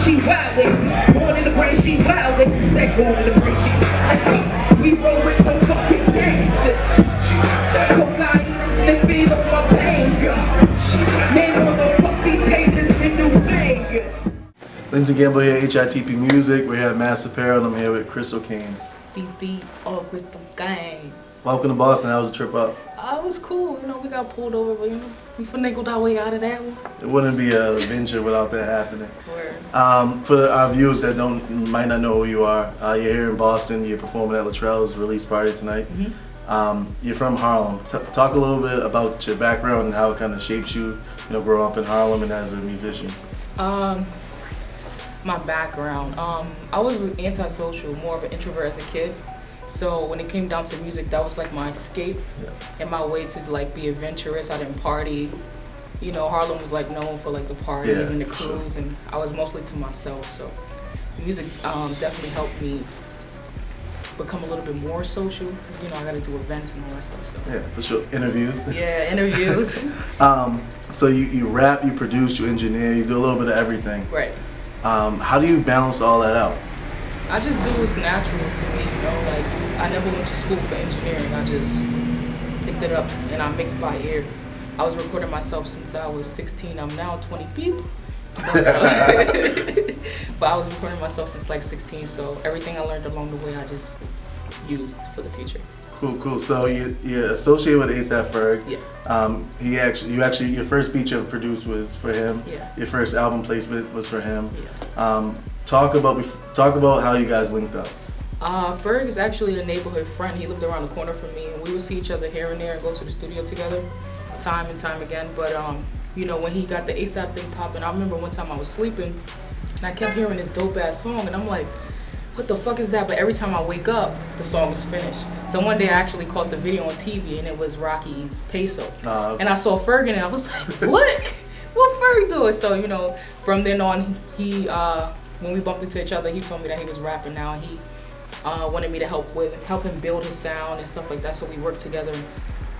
she wild wasted. Born in the brain, she wild wasted. Said born in the brain, she. Let's go. We roll with no fucking gangster. Cocaine and sniffing of my pain, girl. Man, what the fuck these haters in New Vegas? Lindsey Gamble here, HITP Music. We're here at Mass Apparel, and I'm here with Crystal Caines. CC or Crystal Caines. Welcome to Boston. How was the trip up? It was cool. You know, we got pulled over, but you know, we finagled our way out of that one. It wouldn't be an adventure without that happening. Word. For our viewers that might not know who you are, you're here in Boston. You're performing at Latrell's release party tonight. You're from Harlem. Talk a little bit about your background and how it kind of shaped you. You know, growing up in Harlem and as a musician. My background. I was antisocial, more of an introvert as a kid. So when it came down to music, that was like my escape and my way to like be adventurous. I didn't party. You know, Harlem was like known for like the parties and the crews, and I was mostly to myself. So music definitely helped me become a little bit more social because you know I got to do events and all that stuff. So yeah, for sure. Interviews. Yeah, interviews. So you rap, you produce, you engineer, you do a little bit of everything. Right. How do you balance all that out? I just do what's natural to me, you know, like I never went to school for engineering, I just picked it up and I mixed by ear. I was recording myself since I was 16, I'm now 20 people. But I was recording myself since like 16, so everything I learned along the way I just used for the future. Cool. So you're associated with A AP Ferg. Yeah. Your first beat you ever produced was for him. Yeah. Your first album placement was for him. Yeah. Talk about how you guys linked up. Ferg is actually a neighborhood friend. He lived around the corner from me, and we would see each other here and there and go to the studio together, time and time again. But you know, when he got the ASAP thing popping, I remember one time I was sleeping, and I kept hearing this dope ass song, and I'm like, what the fuck is that? But every time I wake up, the song is finished. So one day I actually caught the video on TV, and it was Rocky's Peso, and I saw Ferg in it. I was like, what Ferg doing? So you know, from then on, he when we bumped into each other, he told me that he was rapping now, and he wanted me to help him build his sound and stuff like that. So we worked together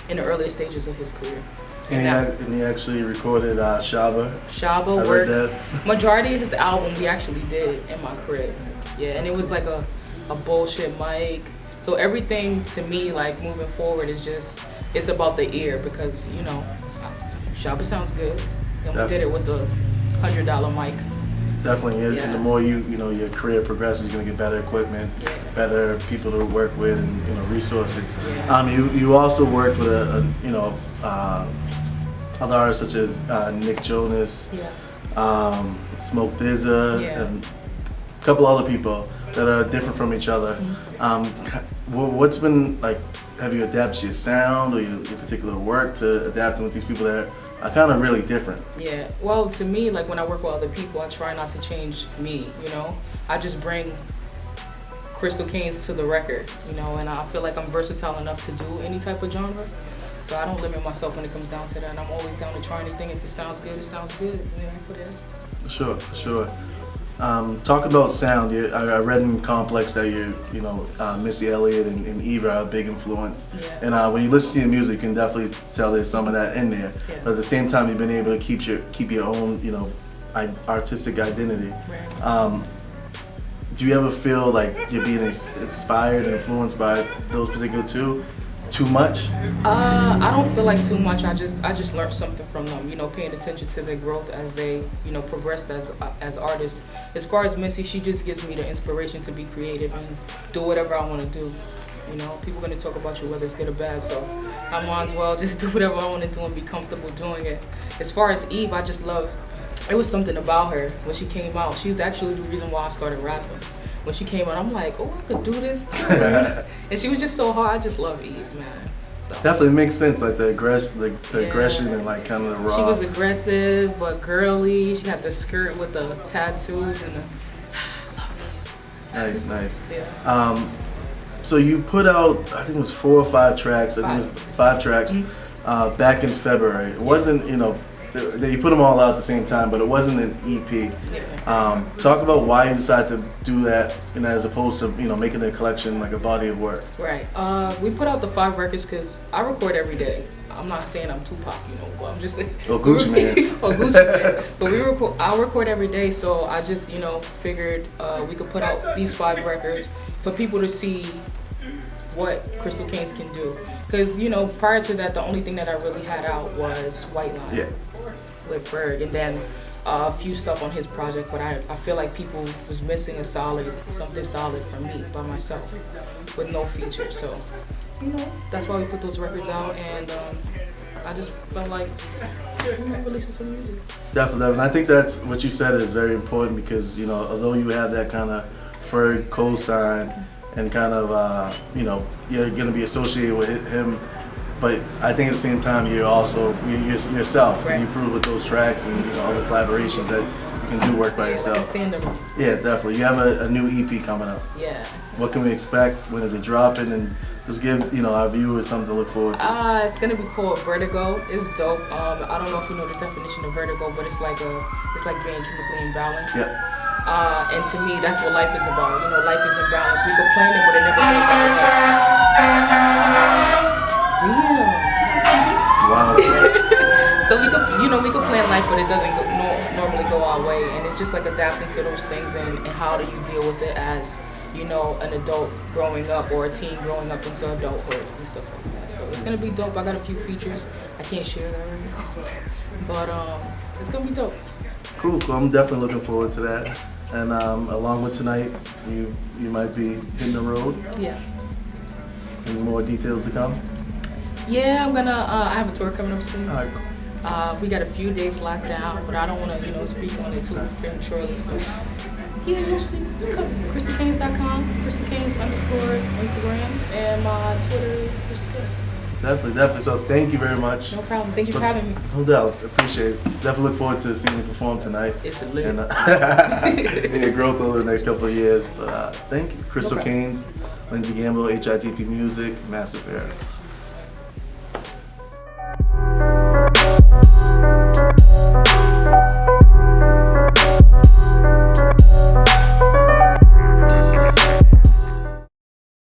in the earlier stages of his career. And he actually recorded Shaba. Shaba worked. Majority of his album we actually did in my crib. Yeah, and it was like a bullshit mic. So everything to me, like moving forward, is just it's about the ear because you know, Shaba sounds good, and we did it with the $100 mic. Definitely, and the more you know your career progresses, you're gonna get better equipment, better people to work with, and you know resources. Yeah. You also worked with other artists such as Nick Jonas, Smoke DZA, and a couple other people that are different from each other. What's been like? Have you adapted your sound or your particular work to adapting with these people that are kind of really different? Yeah, well, to me, like when I work with other people, I try not to change me, you know? I just bring Crystal Caines to the record, you know, and I feel like I'm versatile enough to do any type of genre. So I don't limit myself when it comes down to that, and I'm always down to try anything. If it sounds good, it sounds good, and then I put it in. Sure. Talk about sound. I read in Complex that Missy Elliot and Eve are a big influence. Yeah. And when you listen to your music, you can definitely tell there's some of that in there. Yeah. But at the same time, you've been able to keep your own, you know, artistic identity. Right. Do you ever feel like you're being inspired and influenced by those particular two? Too much? I don't feel like too much. I just learned something from them. You know, paying attention to their growth as they, you know, progressed as artists. As far as Missy, she just gives me the inspiration to be creative and do whatever I want to do. You know, people are gonna talk about you whether it's good or bad, so I might as well just do whatever I want to do and be comfortable doing it. As far as Eve, I just love. It was something about her when she came out. She's actually the reason why I started rapping. When she came out, I'm like, oh, I could do this too. And she was just so hard. I just love Eve, man. So. Definitely makes sense, like the aggression and like kind of the raw. She was aggressive but girly. She had the skirt with the tattoos and the. I love Eve. Nice. Yeah. So you put out, I think it was 4 or 5 tracks. I think it was 5 tracks back in February. It wasn't, you know. You put them all out at the same time, but it wasn't an EP. Yeah. Talk about why you decided to do that, you know, as opposed to making a collection like a body of work. Right. We put out the 5 records because I record every day. I'm not saying I'm Tupac, you know, but I'm just saying. Or Gucci Mane. Or Gucci Mane. But I record every day, so I just, you know, figured we could put out these 5 records for people to see what Crystal Caines can do. Because, you know, prior to that, the only thing that I really had out was White Line with Ferg, and then a few stuff on his project, but I feel like people was missing something solid for me by myself with no features. So, you know, that's why we put those records out, and I just felt like releasing some music. Definitely, and I think that's what you said is very important because, you know, although you have that kind of Ferg co-sign and kind of, you know, you're going to be associated with him, but I think at the same time you're also yourself. Right. You prove with those tracks and, you know, all the collaborations that you can do work by yourself. It's like a stand-up. Yeah, definitely. You have a new EP coming up. Yeah. What can we expect? When is it dropping? And just give, you know, our viewers something to look forward to. It's gonna be called Vertigo. It's dope. I don't know if you know the definition of vertigo, but it's like being chemically imbalanced. Yeah. And to me, that's what life is about. You know, life is imbalanced. We could plan it, but it never goes our way. Wow. So we could plan life, but it doesn't normally go our way. And it's just like adapting to those things and how do you deal with it as, you know, an adult growing up or a teen growing up into adulthood and stuff like that. So it's gonna be dope. I got a few features. I can't share that right now, but it's gonna be dope. Cool. I'm definitely looking forward to that. And along with tonight, you might be hitting the road. Yeah. Any more details to come? Yeah, I'm gonna. I have a tour coming up soon. All right. We got a few days locked down, but I don't want to, you know, speak on it too prematurely. So yeah, you'll see. It's coming. CrystalCaines.com, Crystal Caines _ Instagram, and my Twitter is Crystal Caines. Definitely. So thank you very much. No problem. Thank you for having me. No doubt. Appreciate it. Definitely look forward to seeing you perform tonight. It's a lit. And your growth over the next couple of years. But thank you. Crystal Caines, Lindsey Gamble, HITP Music, Massive Air.